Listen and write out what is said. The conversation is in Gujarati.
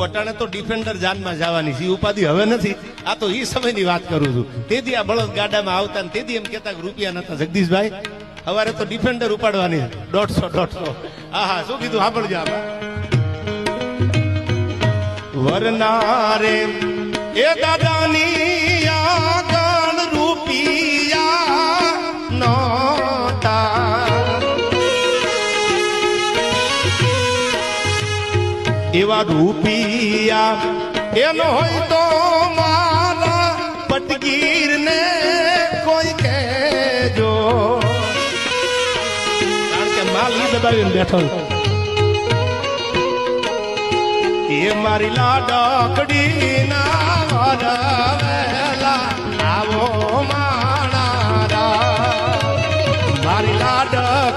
અટાણે તો ડિફેન્ડર જાનમાં જવાની છે ઉપાધિ હવે નથી. આ તો ઈ સમયની વાત કરું છું. તેથી આ બળદ ગાડામાં આવતા ને તેથી એમ કેતા રૂપિયા નતા. જગદીશભાઈ સવારે તો ડિફેન્ડર ઉપાડવાની 150. હા શું કીધું સાંભળજો આમાં. વરનારે એ દાદાની આગળ રૂપિયા નોતા, એવા રૂપિયા એનો હોય તો મારા પટગીર ને કોઈ કહેજો, કારણ કે માલ ની દબાવીને બેઠો. એ મારી લાડકડી ના વરવેલા આવો માણારા, મારી લાડક